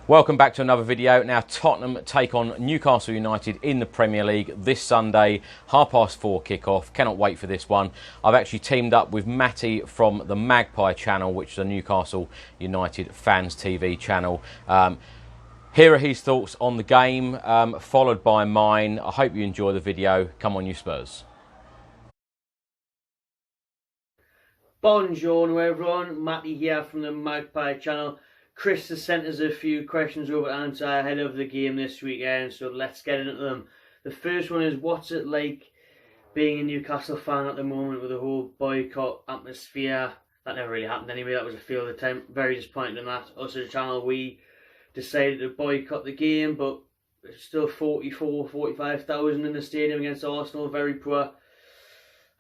Welcome back to another video. Now Tottenham take on Newcastle United in the Premier League this Sunday, 4:30 kick-off. Cannot wait for this one. I've actually teamed up with Matty from the Magpie Channel, which is a Newcastle United fans TV channel. Here are his thoughts on the game, followed by mine. I hope you enjoy the video. Come on, you Spurs. Buongiorno everyone, Matty here from the Magpie Channel. Chris has sent us a few questions over to answer ahead of the game this weekend, so let's get into them. The first one is, what's it like being a Newcastle fan at the moment with the whole boycott atmosphere? That never really happened anyway, that was a failed attempt. Very disappointed in that. Also the channel, we decided to boycott the game, but it's still 45,000 in the stadium against Arsenal, very poor.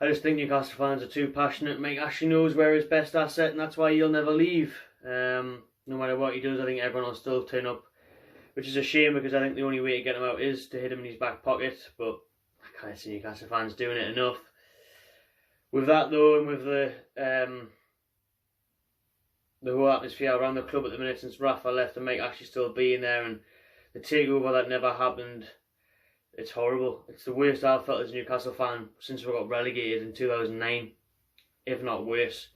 I just think Newcastle fans are too passionate. Mike Ashley knows where his best asset, and that's why he'll never leave. No matter what he does, I think everyone will still turn up, which is a shame because I think the only way to get him out is to hit him in his back pocket, but I can't see Newcastle fans doing it enough. With that though, and with the whole atmosphere around the club at the minute since Rafa left and Mike Ashley still being there, and the takeover that never happened, it's horrible. It's the worst I've felt as a Newcastle fan since we got relegated in 2009, if not worse.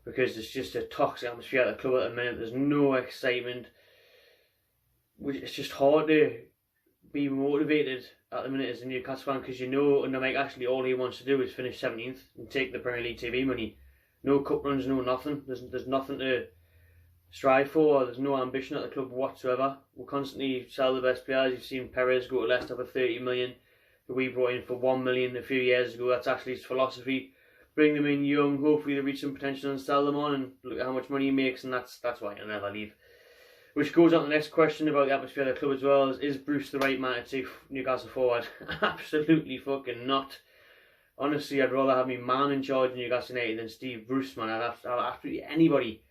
Because there's just a toxic atmosphere at the club at the minute. There's no excitement. It's just hard to be motivated at the minute as a Newcastle fan, because you know under Mike Ashley all he wants to do is finish 17th and take the Premier League TV money. No cup runs, no nothing. There's nothing to strive for. There's no ambition at the club whatsoever. We'll constantly sell the best players. You've seen Perez go to Leicester for 30 million. That we brought in for 1 million a few years ago. That's Ashley's philosophy. Bring them in young, hopefully they reach some potential and sell them on, and look at how much money he makes, and that's why he'll never leave. Which goes on to the next question about the atmosphere of the club as well. Is Bruce the right man to take Newcastle forward? Absolutely fucking not. Honestly, I'd rather have me man in charge of Newcastle United than Steve Bruce, man. I'd have absolutely anybody.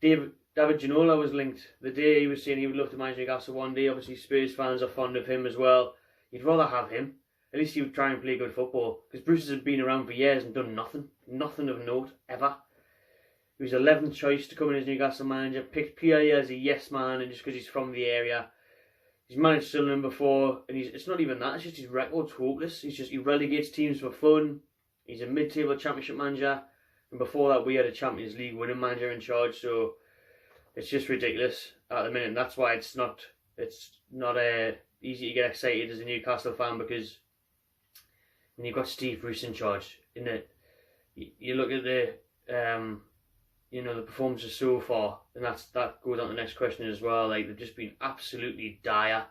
David Ginola was linked the day he was saying he would love to manage Newcastle one day. Obviously Spurs fans are fond of him as well. You'd rather have him. At least he would try and play good football, because Bruce has been around for years and done nothing of note, ever. He was 11th choice to come in as Newcastle manager, picked purely as a yes man, and just because he's from the area. He's managed Sunderland before, and it's not even that, it's just his record's hopeless. He relegates teams for fun. He's a mid-table championship manager, and before that we had a Champions League winning manager in charge, so it's just ridiculous at the minute, and that's why it's not easy to get excited as a Newcastle fan, because and you've got Steve Bruce in charge. You look at the the performances so far, and that goes on to the next question as well. Like, they've just been absolutely dire.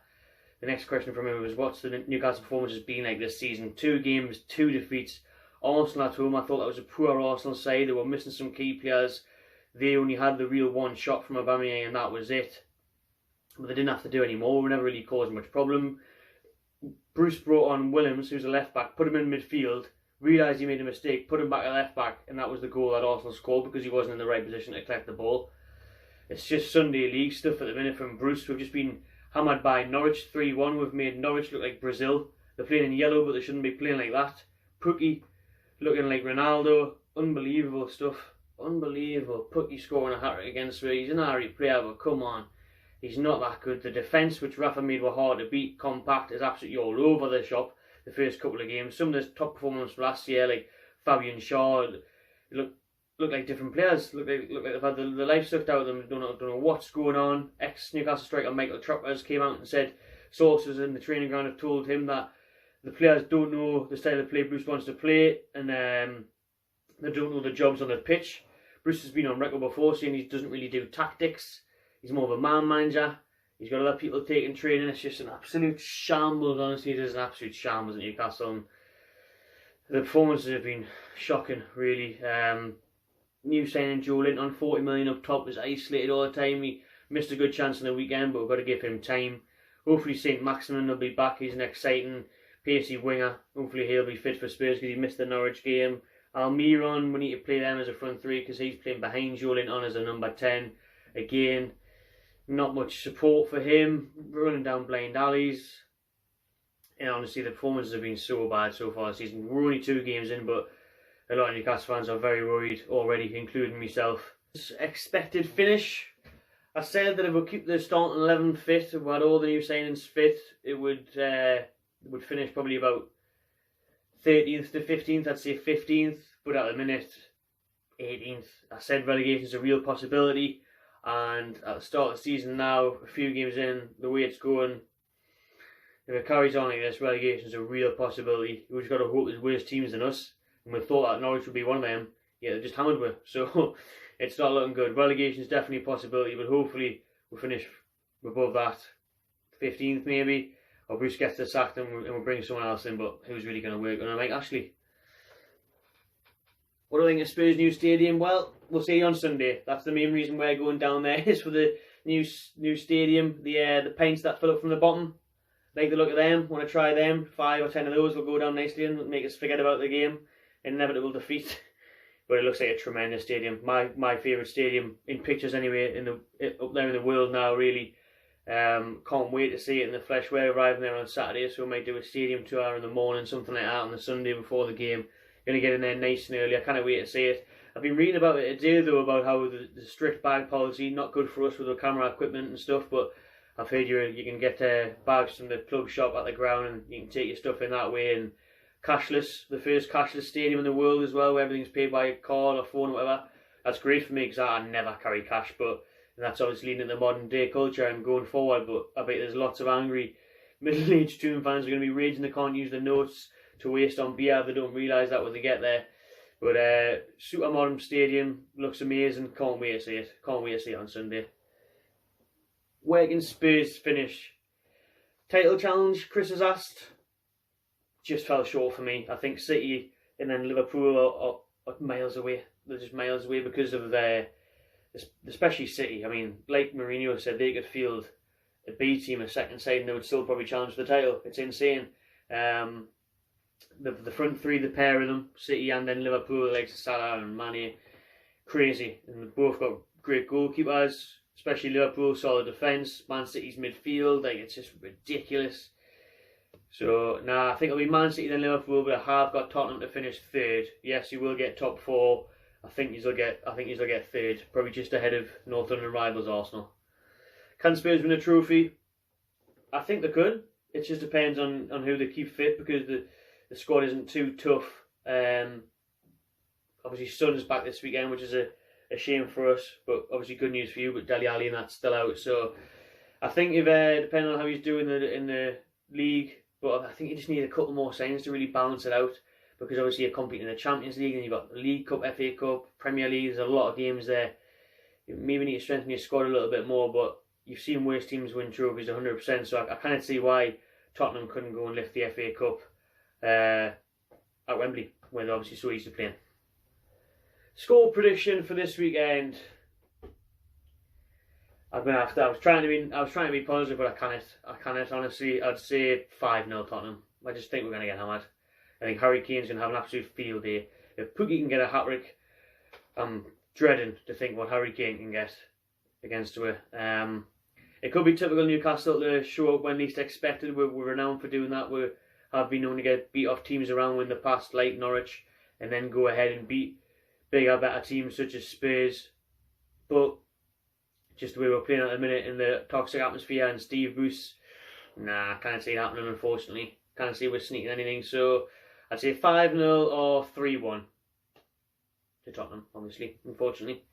The next question from him was, what's the Newcastle performances been like this season? 2 games, 2 defeats. Arsenal at home, I thought that was a poor Arsenal side. They were missing some key players. They only had the real one shot from Aubameyang, and that was it. But they didn't have to do any more. We never really caused much problem. Bruce brought on Williams, who's a left back, put him in midfield, realised he made a mistake, put him back at left back, and that was the goal that Arsenal scored because he wasn't in the right position to collect the ball. It's just Sunday League stuff at the minute from Bruce. We've just been hammered by Norwich 3-1. We've made Norwich look like Brazil. They're playing in yellow, but they shouldn't be playing like that. Pukki looking like Ronaldo. Unbelievable stuff. Unbelievable. Pukki scoring a hat-trick against me. He's an alright player, but come on. He's not that good. The defence, which Rafa made were hard to beat, compact, is absolutely all over the shop the first couple of games. Some of the top performers from last year, like Fabian Shaw, look like different players. Look like they've had the life sucked out of them. Don't know what's going on. Ex-Newcastle striker Michael Troppers came out and said sources in the training ground have told him that the players don't know the style of play Bruce wants to play, and they don't know the jobs on the pitch. Bruce has been on record before saying he doesn't really do tactics. He's more of a man manager. He's got other people taking training. It's just an absolute shambles, honestly. It is an absolute shambles at Newcastle. And the performances have been shocking, really. New signing Joe Linton on 40 million up top was isolated all the time. He missed a good chance in the weekend, but we've got to give him time. Hopefully St. Maximin will be back. He's an exciting, pacey winger. Hopefully he'll be fit for Spurs because he missed the Norwich game. Almiron, we need to play them as a front 3 because he's playing behind Joe Linton as a number 10. Again, not much support for him, running down blind alleys. And honestly, the performances have been so bad so far this season. We're only 2 games in, but a lot of Newcastle fans are very worried already, including myself. Expected finish, I said that if we keep the starting 11 fit, if we had all the new signings fit, it would finish probably about 13th to 15th. I'd say 15th, but at the minute, 18th. I said relegation is a real possibility, and at the start of the season now, a few games in, the way it's going, if it carries on like this, relegation is a real possibility. We've just got to hope there's worse teams than us, and we thought that Norwich would be one of them. Yeah, they're just hammered with, so it's not looking good. Relegation is definitely a possibility, but hopefully we'll finish above that, 15th maybe, or Bruce gets the sacked and we'll bring someone else in, but who's really going to work on it? Mike Ashley. What do I think of Spurs' new stadium? Well, we'll see on Sunday. That's the main reason we're going down there, is for the new stadium, the paints that fill up from the bottom. Like the look of them, want to try them. 5 or 10 of those will go down nicely and make us forget about the game. Inevitable defeat. But it looks like a tremendous stadium. My favourite stadium, in pictures anyway, up there in the world now, really. Can't wait to see it in the flesh. We're arriving there on Saturday, so we might do a stadium tour in the morning, something like that, on the Sunday before the game. Going to get in there nice and early. I can't wait to see it. I've been reading about it today, though, about how the strict bag policy, not good for us with the camera equipment and stuff, but I've heard you can get bags from the club shop at the ground and you can take your stuff in that way. And cashless, the first cashless stadium in the world as well, where everything's paid by card or phone or whatever. That's great for me because I never carry cash, but that's obviously leading into modern day culture and going forward. But I bet there's lots of angry middle-aged Toon fans who are going to be raging they can't use the notes to waste on beer. They don't realise that when they get there. But super modern stadium, looks amazing. Can't wait to see it. Can't wait to see it on Sunday. Where can Spurs finish? Title challenge, Chris has asked. Just fell short for me. I think City and then Liverpool are miles away. They're just miles away because of especially City. I mean, like Mourinho said, they could field a B team, a second side, and they would still probably challenge for the title. It's insane. The front three, the pair of them, City and then Liverpool, like Salah and Mane, crazy. And they've both got great goalkeepers, especially Liverpool, solid defence. Man City's midfield, like, it's just ridiculous. So, I think it'll be Man City then Liverpool, but I have got Tottenham to finish third. Yes, you will get top 4. I think you'll get third, probably just ahead of North London rivals Arsenal. Can Spurs win a trophy? I think they could. It just depends on who they keep fit, because the squad isn't too tough. Obviously, Son's back this weekend, which is a shame for us, but obviously good news for you. But Dele Alli and that's still out, so I think if depending on how he's doing in the league, but I think you just need a couple more signings to really balance it out, because obviously you're competing in the Champions League and you've got the League Cup, FA Cup, Premier League. There's a lot of games there. You maybe need to strengthen your squad a little bit more, but you've seen worse teams win trophies 100%, so I can't see why Tottenham couldn't go and lift the FA Cup at Wembley, where they're obviously so used to playing. Score prediction for this weekend. I was trying to be positive, but I can't honestly. I'd say 5-0 Tottenham. I just think we're going to get hammered. I think Harry Kane's going to have an absolute field day. If Pookie can get a hat-trick, I'm dreading to think what Harry Kane can get against her. It could be typical Newcastle to show up when least expected. We're renowned for doing that. We have been known to get beat off teams around in the past, like Norwich, and then go ahead and beat bigger, better teams such as Spurs. But just the way we're playing at the minute in the toxic atmosphere and Steve Bruce, can't see it happening, unfortunately. Can't see we're sneaking anything. So I'd say 5-0 or 3-1 to Tottenham, obviously, unfortunately.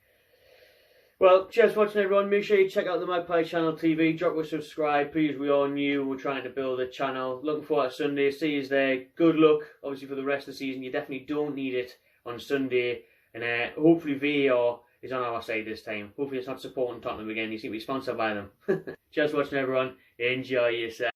Well, cheers for watching, everyone. Make sure you check out the Magpie Channel TV. Drop a subscribe. Please, we are new. We're trying to build a channel. Looking forward to Sunday. See you there. Good luck, obviously, for the rest of the season. You definitely don't need it on Sunday. And hopefully VAR is on our side this time. Hopefully it's not supporting Tottenham again. You seem to be sponsored by them. Cheers for watching, everyone. Enjoy yourself.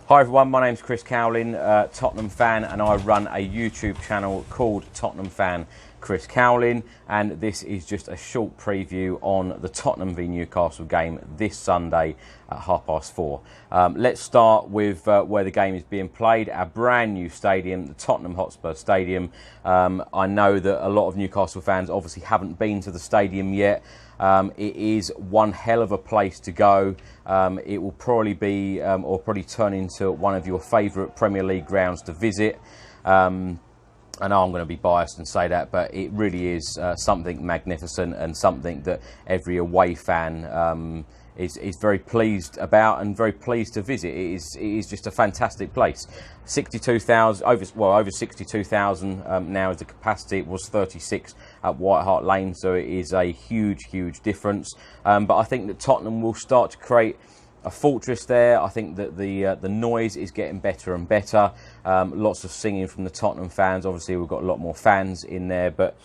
Hi everyone, my name's Chris Cowling, Tottenham fan, and I run a YouTube channel called Tottenham Fan Chris Cowling, and this is just a short preview on the Tottenham v Newcastle game this Sunday at 4:30. Let's start with where the game is being played, our brand new stadium, the Tottenham Hotspur Stadium. I know that a lot of Newcastle fans obviously haven't been to the stadium yet. It is one hell of a place to go. It will probably be, or probably turn into one of your favourite Premier League grounds to visit. I know I'm going to be biased and say that, but it really is something magnificent and something that every away fan is very pleased about and very pleased to visit. It is just a fantastic place. 62,000 over 62,000 now is the capacity. It was 36 at White Hart Lane, so it is a huge difference. But I think that Tottenham will start to create a fortress there. I think that the noise is getting better and better. Lots of singing from the Tottenham fans. Obviously, we've got a lot more fans in there, but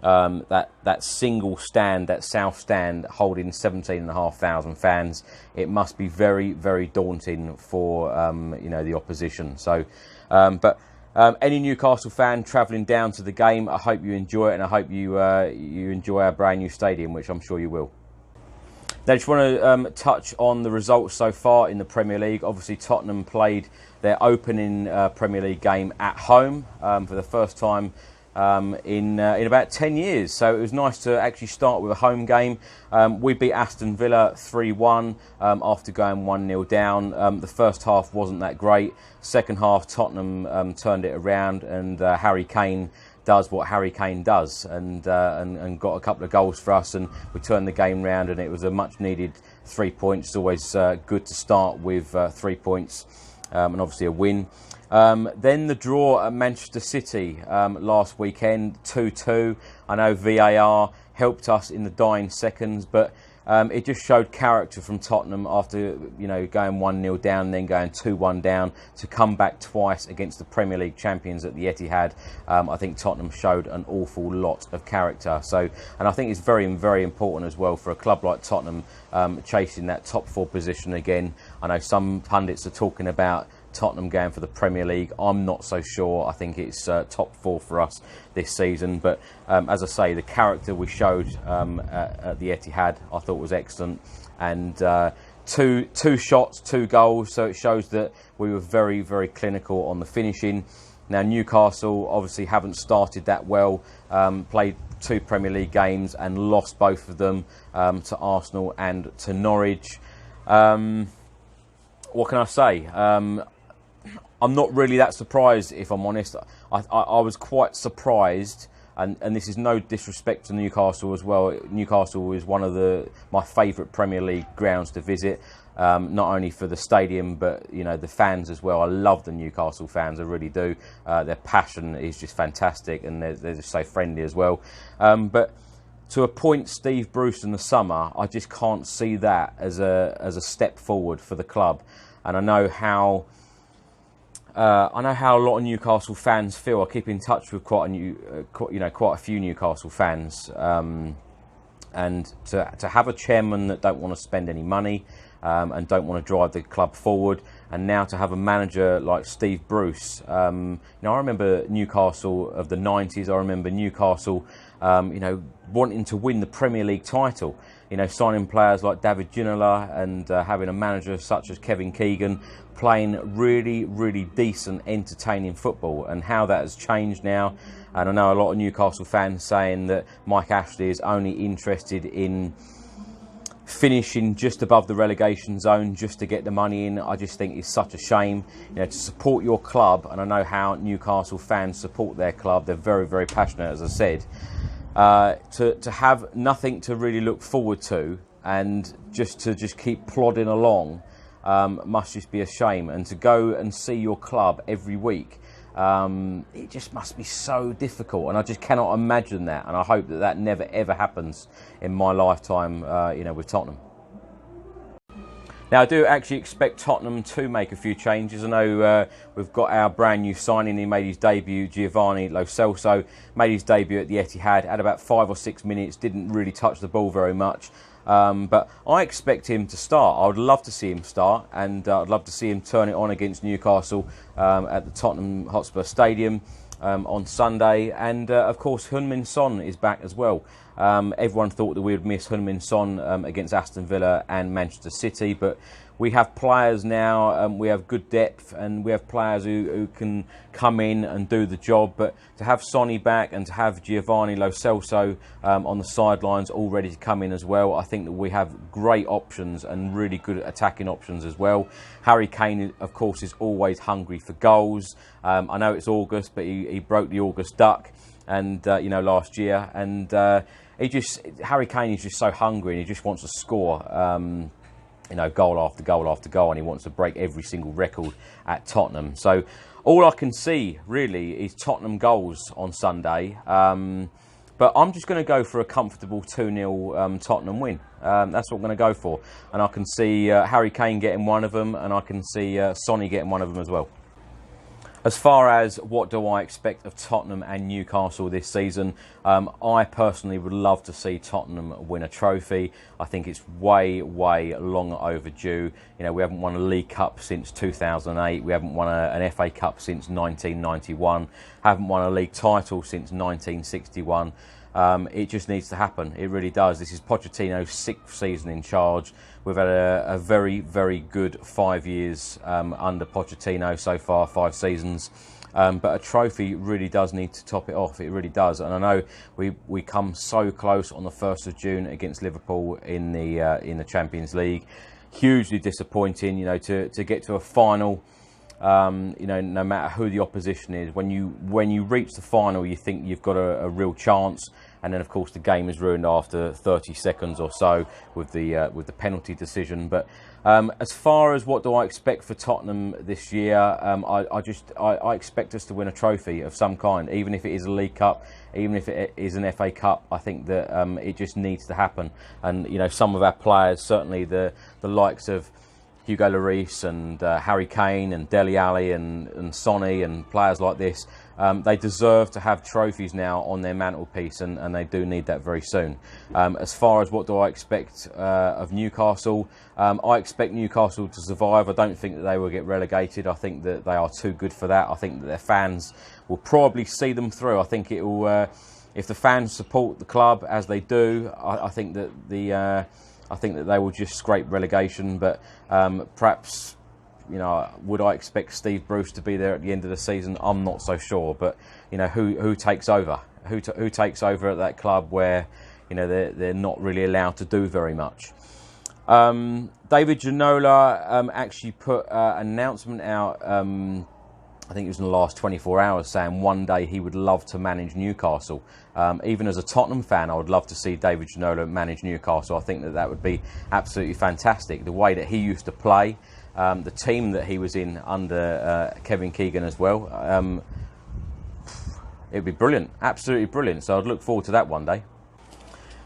that single stand, that south stand, holding 17,500 fans, it must be very daunting for the opposition. So, any Newcastle fan travelling down to the game, I hope you enjoy it, and I hope you enjoy our brand new stadium, which I'm sure you will. Now, I just want to touch on the results so far in the Premier League. Obviously, Tottenham played their opening Premier League game at home for the first time in about 10 years. So it was nice to actually start with a home game. We beat Aston Villa 3-1 after going 1-0 down. The first half wasn't that great. Second half, Tottenham turned it around, and Harry Kane does what Harry Kane does, and got a couple of goals for us, and we turned the game round, and it was a much needed 3 points. It's always good to start with 3 points, and obviously a win. Then the draw at Manchester City last weekend, 2-2. I know VAR helped us in the dying seconds, but it just showed character from Tottenham after going 1-0 down, then going 2-1 down, to come back twice against the Premier League champions at the Etihad. I think Tottenham showed an awful lot of character. So, and I think it's very important as well for a club like Tottenham chasing that top 4 position again. I know some pundits are talking about Tottenham going for the Premier League. I'm not so sure. I think it's top 4 for us this season. But as I say, the character we showed at the Etihad, I thought was excellent. And two shots, 2 goals. So it shows that we were very clinical on the finishing. Now, Newcastle obviously haven't started that well. Played 2 Premier League games and lost both of them to Arsenal and to Norwich. What can I say? I'm not really that surprised, if I'm honest. I was quite surprised, and this is no disrespect to Newcastle as well. Newcastle is one of my favourite Premier League grounds to visit, not only for the stadium, but the fans as well. I love the Newcastle fans, I really do. Their passion is just fantastic, and they're just so friendly as well. But to appoint Steve Bruce in the summer, I just can't see that as a step forward for the club. And I know how a lot of Newcastle fans feel. I keep in touch with quite a few Newcastle fans, and to have a chairman that don't want to spend any money and don't want to drive the club forward, and now to have a manager like Steve Bruce. I remember Newcastle of the 90s. I remember Newcastle, wanting to win the Premier League title. Signing players like David Ginola and having a manager such as Kevin Keegan playing really decent, entertaining football, and how that has changed now. And I know a lot of Newcastle fans saying that Mike Ashley is only interested in finishing just above the relegation zone just to get the money in. I just think it's such a shame. To support your club, and I know how Newcastle fans support their club. They're very passionate, as I said. To have nothing to really look forward to, and just keep plodding along, must just be a shame. And to go and see your club every week, it just must be so difficult, and I just cannot imagine that. And I hope that never ever happens in my lifetime, with Tottenham. Now, I do actually expect Tottenham to make a few changes. I know we've got our brand new signing. He made his debut, Giovanni Lo Celso, made his debut at the Etihad, had about 5 or 6 minutes, didn't really touch the ball very much. But I expect him to start. I would love to see him start, and I'd love to see him turn it on against Newcastle at the Tottenham Hotspur Stadium on Sunday. And of course, Heung-min Son is back as well. Everyone thought that we would miss Heung-min Son against Aston Villa and Manchester City, but we have players now, we have good depth, and we have players who can come in and do the job. But to have Sonny back and to have Giovanni Lo Celso on the sidelines all ready to come in as well, I think that we have great options and really good attacking options as well. Harry Kane, of course, is always hungry for goals. I know it's August, but he he broke the August duck, and you know, last year, and Harry Kane is just so hungry, and he just wants to score. You know, goal after goal after goal, and he wants to break every single record at Tottenham. So all I can see really is Tottenham goals on Sunday. But I'm just going to go for a comfortable 2-0 Tottenham win. That's what I'm going to go for. And I can see Harry Kane getting one of them, and I can see Sonny getting one of them as well. As far as what do I expect of Tottenham and Newcastle this season, I personally would love to see Tottenham win a trophy. I think it's way, way long overdue. You know, we haven't won a League Cup since 2008. We haven't won an FA Cup since 1991. Haven't won a league title since 1961. It just needs to happen. It really does. This is Pochettino's 6th season in charge. We've had a very, very good 5 years under Pochettino so far, 5 seasons. But a trophy really does need to top it off. It really does. And I know we come so close on the 1st of June against Liverpool in the Champions League. Hugely disappointing, you know, to get to a final. You know, no matter who the opposition is, when you reach the final, you think you've got a real chance, and then of course the game is ruined after 30 seconds or so with the penalty decision. But as far as what do I expect for Tottenham this year, I expect us to win a trophy of some kind, even if it is a League Cup, even if it is an FA Cup. I think that it just needs to happen. And you know, some of our players, certainly the likes of Hugo Lloris and Harry Kane and Dele Alli and Sonny and players like this, they deserve to have trophies now on their mantelpiece, and they do need that very soon. As far as what do I expect of Newcastle, I expect Newcastle to survive. I don't think that they will get relegated. I think that they are too good for that. I think that their fans will probably see them through. I think it will, if the fans support the club as they do, I think that I think that they will just scrape relegation, but perhaps, you know, would I expect Steve Bruce to be there at the end of the season? I'm not so sure, but you know, who takes over? Who takes over at that club where, you know, they're not really allowed to do very much? David Ginola actually put an announcement out. I think it was in the last 24 hours, saying one day he would love to manage Newcastle. Even as a Tottenham fan, I would love to see David Ginola manage Newcastle. I think that would be absolutely fantastic. The way that he used to play, the team that he was in under Kevin Keegan as well, it would be brilliant, absolutely brilliant. So I'd look forward to that one day.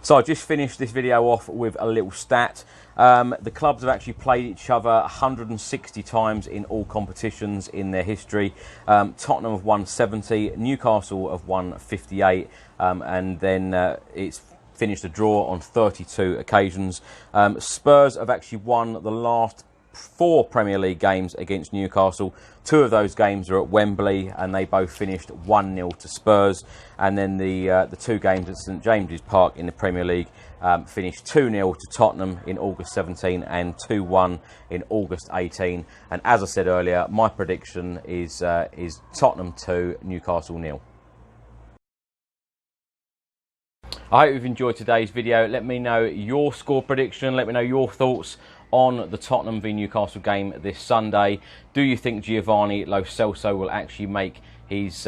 So I just finished this video off with a little stat. The clubs have actually played each other 160 times in all competitions in their history. Tottenham have won 70, Newcastle have won 58, and then it's finished a draw on 32 occasions. Spurs have actually won the last 4 Premier League games against Newcastle. 2 of those games are at Wembley, and they both finished 1-0 to Spurs. And then the 2 games at St James's Park in the Premier League finished 2-0 to Tottenham in August 17 and 2-1 in August 18. And as I said earlier, my prediction is Tottenham 2, Newcastle 0. I hope you've enjoyed today's video. Let me know your score prediction. Let me know your thoughts on the Tottenham v Newcastle game this Sunday. Do you think Giovanni Lo Celso will actually make his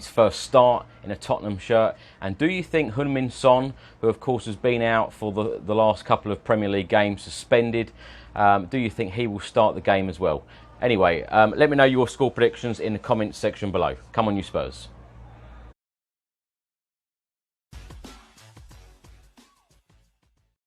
first start in a Tottenham shirt? And do you think Heung-min Son, who of course has been out for the last couple of Premier League games, suspended, do you think he will start the game as well? Anyway, let me know your score predictions in the comments section below. Come on, you Spurs.